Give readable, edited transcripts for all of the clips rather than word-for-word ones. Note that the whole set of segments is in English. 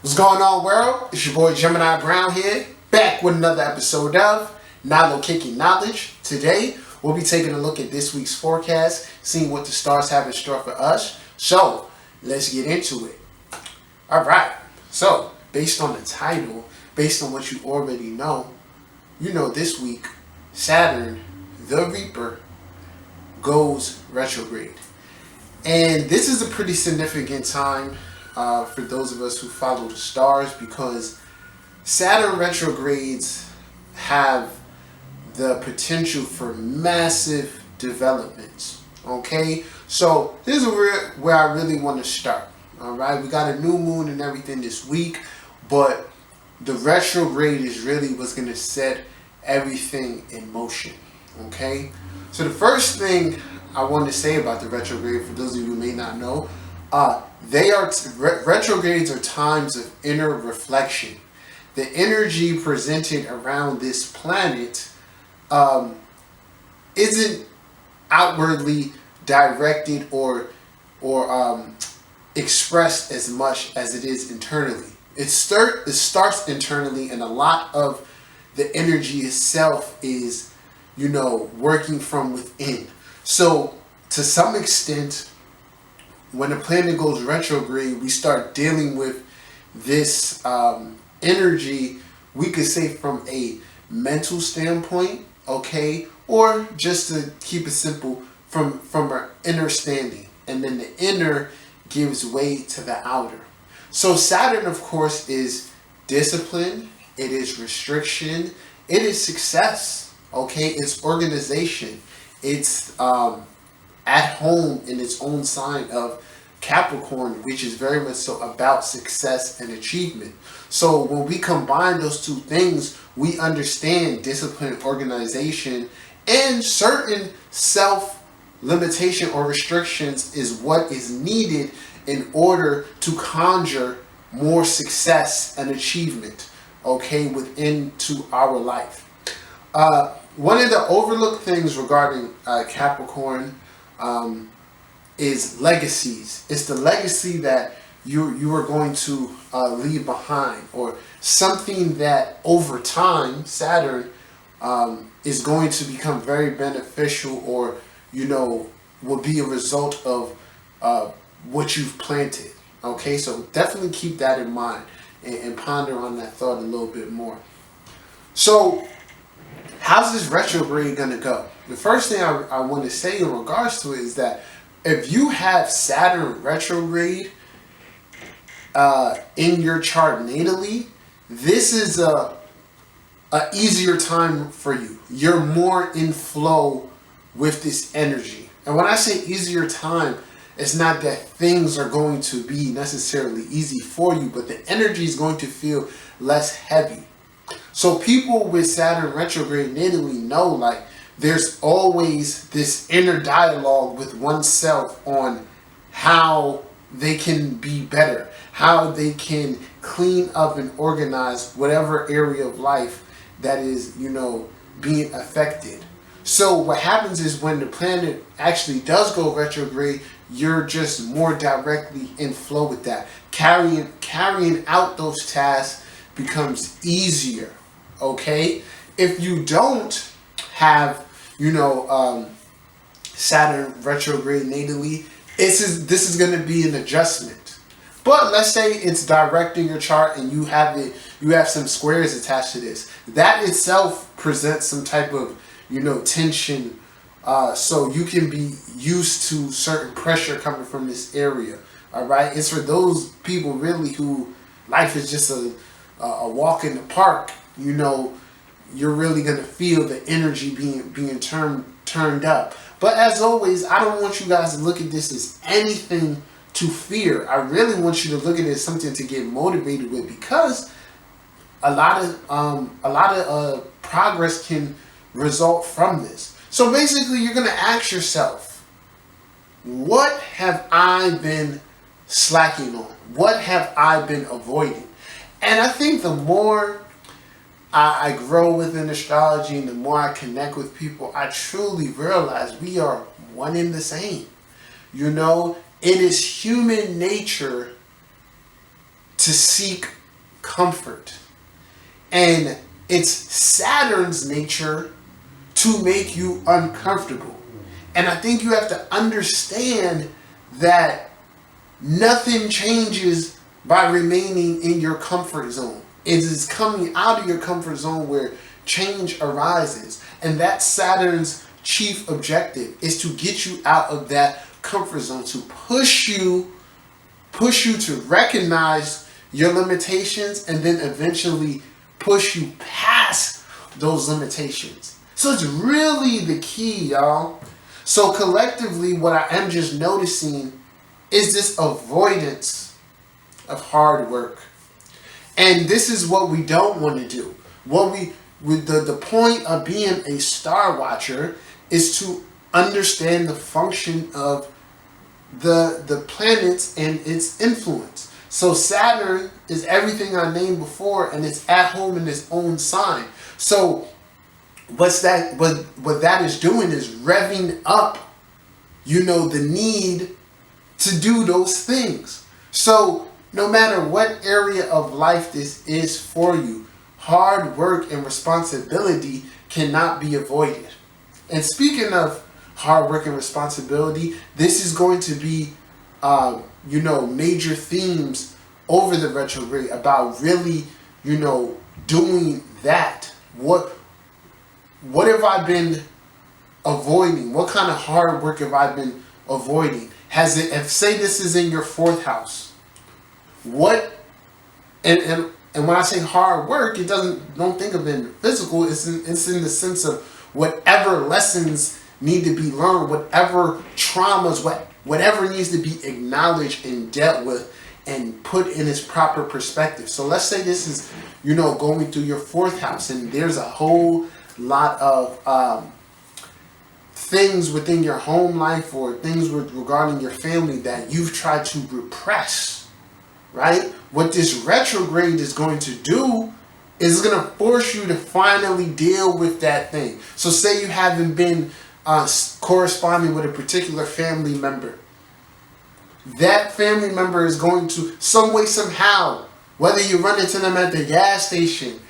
What's going on, world? It's your boy Gemini Brown here, back with another episode of Nalo Kicking Knowledge. Today, we'll be taking a look at this week's forecast, seeing what the stars have in store for us. So, let's get into it. Alright, so, based on the title, based on what you already know, this week, Saturn, the Reaper, goes retrograde. And this is a pretty significant time for those of us who follow the stars, because Saturn retrogrades have the potential for massive developments. Okay, so this is where I really want to start. All right, we got a new moon and everything this week, but the retrograde is really what's going to set everything in motion. Okay, so the first thing I want to say about the retrograde, for those of you who may not know, retrogrades are times of inner reflection. The energy presented around this planet isn't outwardly directed or expressed as much as it is internally. It starts internally, and a lot of the energy itself is, working from within. So, to some extent, when the planet goes retrograde, we start dealing with this energy, we could say from a mental standpoint, okay? Or just to keep it simple, from our inner standing. And then the inner gives way to the outer. So Saturn, of course, is discipline, it is restriction, it is success, okay? It's organization. It's at home in its own sign of Capricorn, which is very much so about success and achievement. So when we combine those two things, we understand discipline, organization, and certain self-limitation or restrictions is what is needed in order to conjure more success and achievement, okay, within to our life. One of the overlooked things regarding Capricorn is legacies. It's the legacy that you are going to leave behind, or something that over time Saturn is going to become very beneficial, or will be a result of what you've planted. Okay, so definitely keep that in mind and ponder on that thought a little bit more. So, how's this retrograde going to go? The first thing I want to say in regards to it is that if you have Saturn retrograde in your chart natally, this is a easier time for you. You're more in flow with this energy. And when I say easier time, it's not that things are going to be necessarily easy for you, but the energy is going to feel less heavy. So people with Saturn retrograde natally know, like, there's always this inner dialogue with oneself on how they can be better, how they can clean up and organize whatever area of life that is, being affected. So what happens is when the planet actually does go retrograde, you're just more directly in flow with that. Carrying out those tasks becomes easier. Okay, if you don't have, Saturn retrograde natally, this is going to be an adjustment. But let's say it's directing your chart and you have some squares attached to this. That itself presents some type of, tension. So you can be used to certain pressure coming from this area. All right, it's for those people really who life is just a walk in the park. You're really going to feel the energy being turned up. But as always, I don't want you guys to look at this as anything to fear. I really want you to look at it as something to get motivated with, because a lot of progress can result from this. So basically, you're going to ask yourself, what have I been slacking on? What have I been avoiding? And I think the more I grow within astrology and the more I connect with people, I truly realize we are one and the same. It is human nature to seek comfort. And it's Saturn's nature to make you uncomfortable. And I think you have to understand that nothing changes by remaining in your comfort zone. It is coming out of your comfort zone where change arises. And that's Saturn's chief objective, is to get you out of that comfort zone, to push you to recognize your limitations and then eventually push you past those limitations. So it's really the key, y'all. So collectively, what I am just noticing is this avoidance of hard work. And this is what we don't want to do. The point of being a star watcher is to understand the function of the planets and its influence. So Saturn is everything I named before, and it's at home in its own sign. So what that is doing is revving up, the need to do those things. So no matter what area of life this is for you, hard work and responsibility cannot be avoided. And speaking of hard work and responsibility, this is going to be, major themes over the retrograde about really, doing that. What have I been avoiding? What kind of hard work have I been avoiding? Say this is in your 4th house. And when I say hard work, don't think of it in physical. It's in the sense of whatever lessons need to be learned, whatever traumas, whatever needs to be acknowledged and dealt with and put in its proper perspective. So let's say this is, going through your 4th house, and there's a whole lot of things within your home life or things regarding your family that you've tried to repress, right? What this retrograde is going to do is going to force you to finally deal with that thing. So say you haven't been corresponding with a particular family member. That family member is going to, some way, somehow, whether you run into them at the gas station,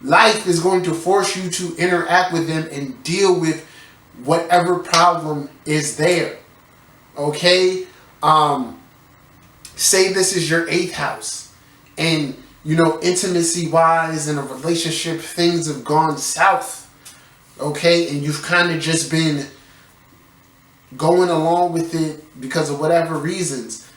life is going to force you to interact with them and deal with whatever problem is there. Okay? Say this is your 8th house, and intimacy wise in a relationship, things have gone south. Okay? And you've kind of just been going along with it because of whatever reasons.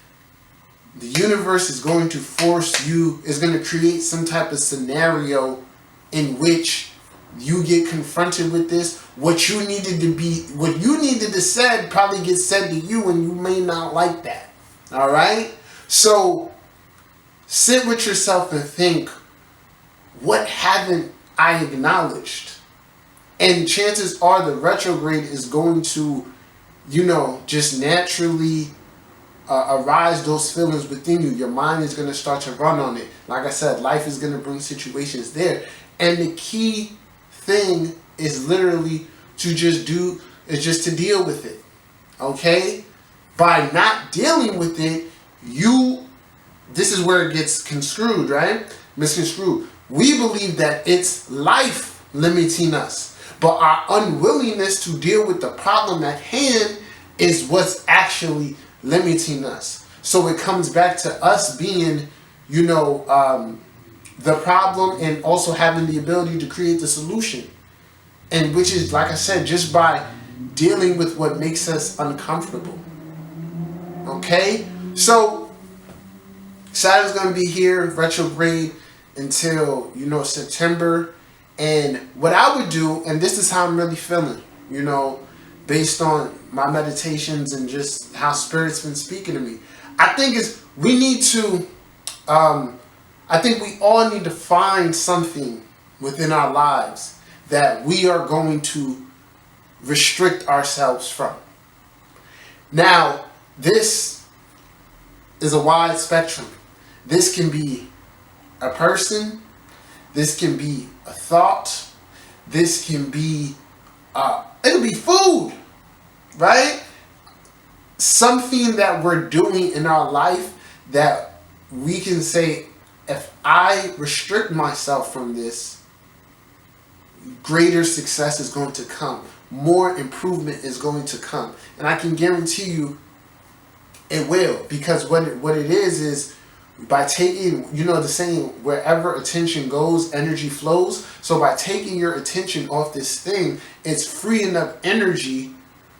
The universe is going to is going to create some type of scenario in which you get confronted with this. What you needed to said probably gets said to you, and you may not like that. All right? So sit with yourself and think, what haven't I acknowledged? And chances are the retrograde is going to, just naturally arise those feelings within you. Your mind is going to start to run on it. Like I said, life is going to bring situations there. And the key thing is literally to just deal with it. Okay? By not dealing with it, this is where it gets construed, right? Misconstrued. We believe that it's life limiting us. But our unwillingness to deal with the problem at hand is what's actually limiting us. So it comes back to us being, the problem and also having the ability to create the solution. And which is, like I said, just by dealing with what makes us uncomfortable. Okay? So Saturn's going to be here, retrograde, until, September. And what I would do, and this is how I'm really feeling, based on my meditations and just how Spirit's been speaking to me. I think we all need to find something within our lives that we are going to restrict ourselves from. Now, this is a wide spectrum. This can be a person. This can be a thought. This can be, it'll be food, right? Something that we're doing in our life that we can say, if I restrict myself from this, greater success is going to come. More improvement is going to come. And I can guarantee you it will. Because what it is by taking, the saying, wherever attention goes, energy flows. So by taking your attention off this thing, it's freeing up energy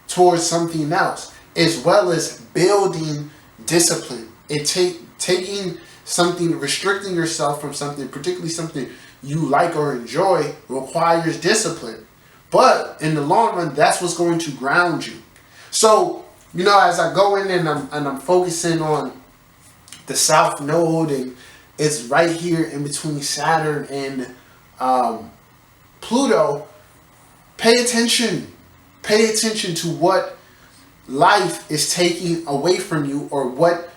towards something else, as well as building discipline. Taking something, restricting yourself from something, particularly something you like or enjoy, requires discipline. But in the long run, that's what's going to ground you. So, as I go in and I'm focusing on the South Node, and it's right here in between Saturn and Pluto, pay attention. Pay attention to what life is taking away from you, or what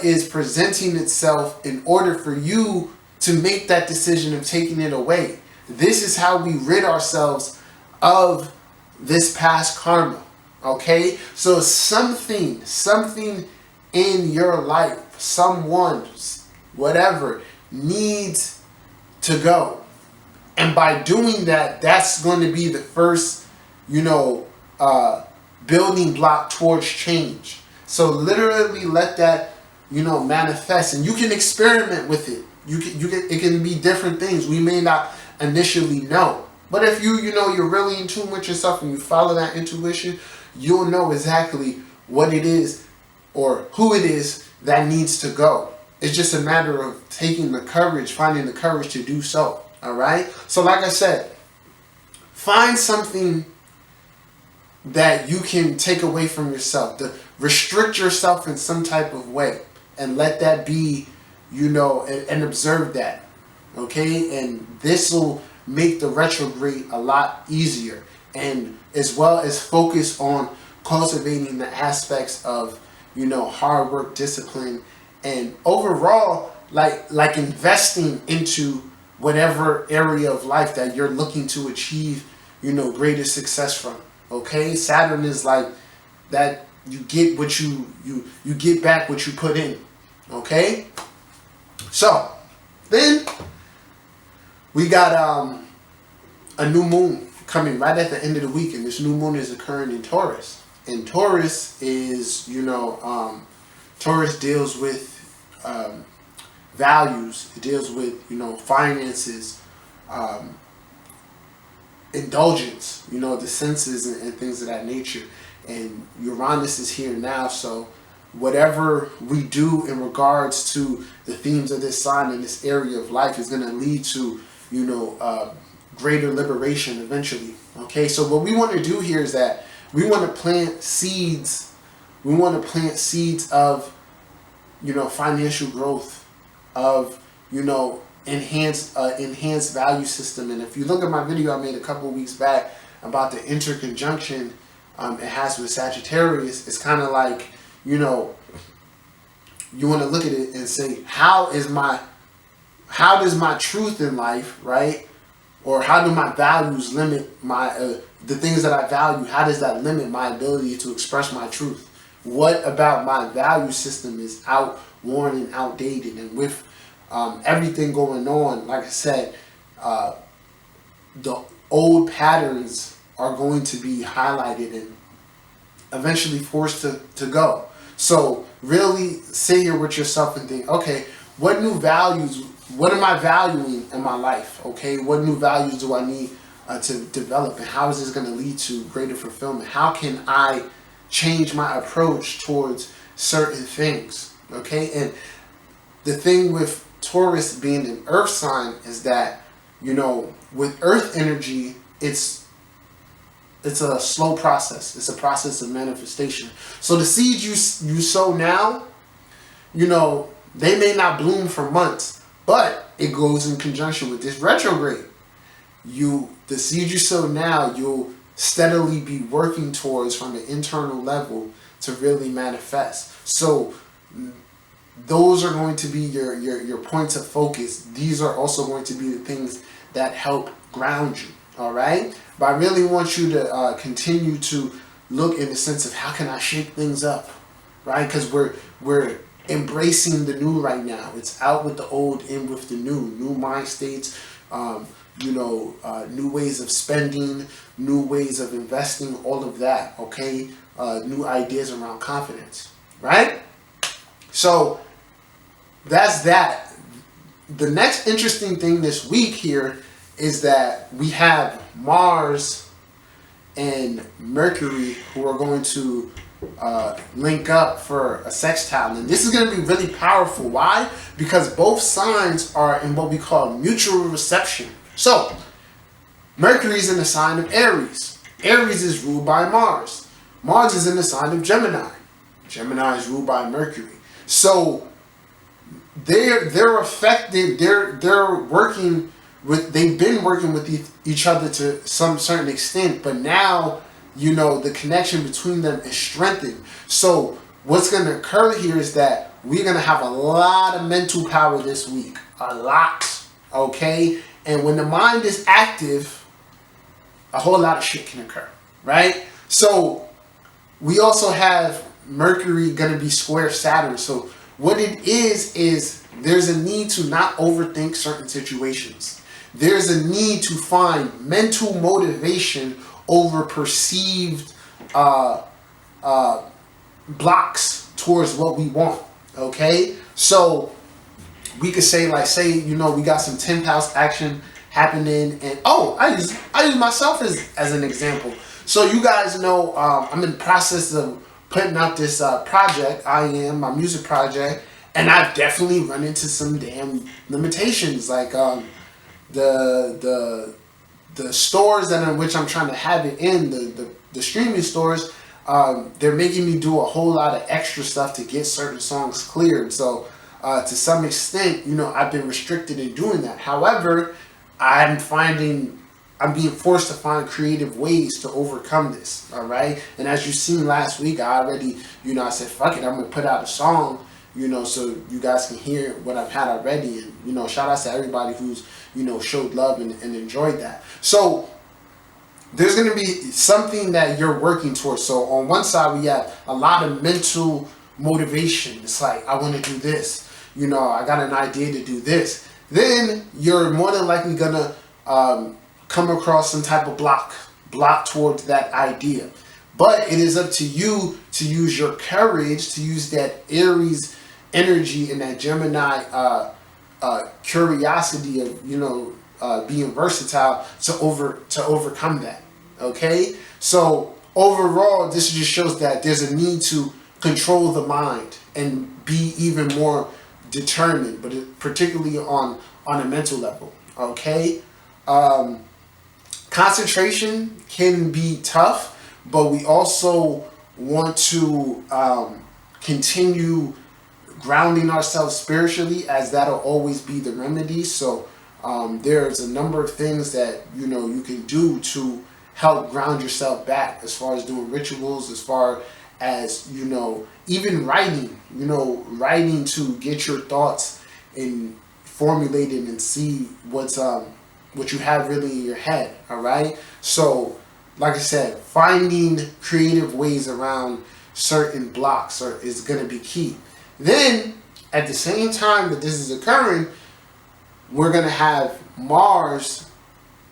is presenting itself in order for you to make that decision of taking it away. This is how we rid ourselves of this past karma. Okay? So something in your life, someone, whatever, needs to go. And by doing that, that's going to be the first, building block towards change. So literally let that, manifest, and you can experiment with it. It can be different things we may not initially know. But if you're really in tune with yourself and you follow that intuition, you'll know exactly what it is or who it is that needs to go. It's just a matter of finding the courage to do so. All right? So like I said, find something that you can take away from yourself. Restrict yourself in some type of way. And let that be, and observe that. Okay? And this will make the retrograde a lot easier. And as well as focus on cultivating the aspects of, hard work, discipline, and overall, like investing into whatever area of life that you're looking to achieve, greater success from. Okay? Saturn is like that. You get what you get back what you put in. Okay? So then we got a new moon coming right at the end of the week, and this new moon is occurring in Taurus. And Taurus is, Taurus deals with values. It deals with, finances, indulgence, the senses and things of that nature. And Uranus is here now, so whatever we do in regards to the themes of this sign in this area of life is going to lead to, greater liberation eventually. Okay, so what we want to do here is that we want to plant seeds. We want to plant seeds of, financial growth, of, enhanced value system. And if you look at my video I made a couple of weeks back about the interconjunction it has with Sagittarius, it's kind of like, you want to look at it and say, how does my truth in life, right? Or how do my values limit my, the things that I value, how does that limit my ability to express my truth? What about my value system is outworn and outdated? And with everything going on, like I said, the old patterns are going to be highlighted and eventually forced to go. So really sit here with yourself and think, okay, what am I valuing in my life? Okay, what new values do I need to develop, and how is this going to lead to greater fulfillment? How can I change my approach towards certain things? Okay, and the thing with Taurus being an earth sign is that, with earth energy, it's a slow process. It's a process of manifestation. So the seeds you sow now, they may not bloom for months, but it goes in conjunction with this retrograde. The seeds you sow now, you'll steadily be working towards from the internal level to really manifest. So those are going to be your points of focus. These are also going to be the things that help ground you. All right? But I really want you to continue to look in the sense of how can I shake things up, right? Because we're embracing the new right now. It's out with the old, in with the new mind states, new ways of spending, new ways of investing, all of that, okay? New ideas around confidence, right? So that's that. The next interesting thing this week here is that we have Mars and Mercury who are going to link up for a sextile. And this is going to be really powerful. Why? Because both signs are in what we call mutual reception. So, Mercury is in the sign of Aries. Aries is ruled by Mars. Mars is in the sign of Gemini. Gemini is ruled by Mercury. So, they're affected. They're working with. They've been working with each other to some certain extent, but now the connection between them is strengthened. So what's going to occur here is that we're going to have a lot of mental power this week. A lot. Okay? And when the mind is active, a whole lot of shit can occur. Right? So we also have Mercury going to be square Saturn. So what it is there's a need to not overthink certain situations. There's a need to find mental motivation over perceived blocks towards what we want. Okay, so we could say we got some 10th house action happening, and I use myself as an example. So you guys know I'm in the process of putting out this project. I am my music project, and I've definitely run into some damn limitations, like the stores that in which I'm trying to have it in, the streaming stores, they're making me do a whole lot of extra stuff to get certain songs cleared. So to some extent, I've been restricted in doing that. However, I'm being forced to find creative ways to overcome this. All right. And as you seen last week, I already, I said, fuck it, I'm going to put out a song, so you guys can hear what I've had already. And, shout out to everybody who's, showed love and enjoyed that. So there's going to be something that you're working towards. So on one side, we have a lot of mental motivation. It's like, I want to do this. I got an idea to do this. Then you're more than likely going to come across some type of block towards that idea. But it is up to you to use your courage, to use that Aries energy and that Gemini curiosity of being versatile to overcome that. Okay, so overall, this just shows that there's a need to control the mind and be even more determined, but particularly on a mental level. Okay, concentration can be tough, but we also want to continue grounding ourselves spiritually, as that'll always be the remedy. So there's a number of things that you can do to help ground yourself back, as far as doing rituals, as far as even writing writing to get your thoughts and formulated and see what you have really in your head. All right, so like I said, finding creative ways around certain blocks is going to be key. Then, at the same time that this is occurring, we're going to have Mars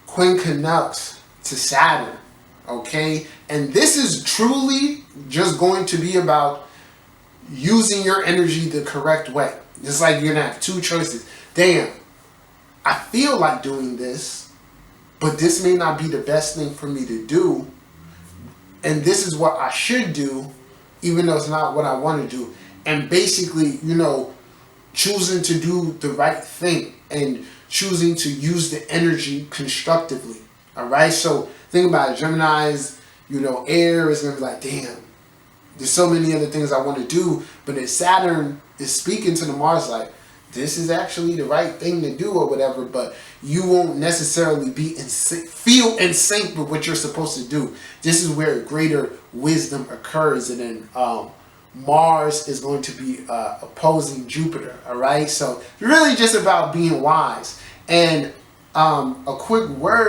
quincunx to Saturn, okay? And this is truly just going to be about using your energy the correct way. It's like you're going to have two choices. Damn, I feel like doing this, but this may not be the best thing for me to do. And this is what I should do, even though it's not what I want to do. And basically, choosing to do the right thing and choosing to use the energy constructively. All right. So think about it. Gemini's, air is going to be like, damn, there's so many other things I want to do. But then Saturn is speaking to the Mars like, this is actually the right thing to do or whatever. But you won't necessarily feel in sync with what you're supposed to do. This is where greater wisdom occurs. And then Mars is going to be opposing Jupiter. All right. So really just about being wise. And a quick word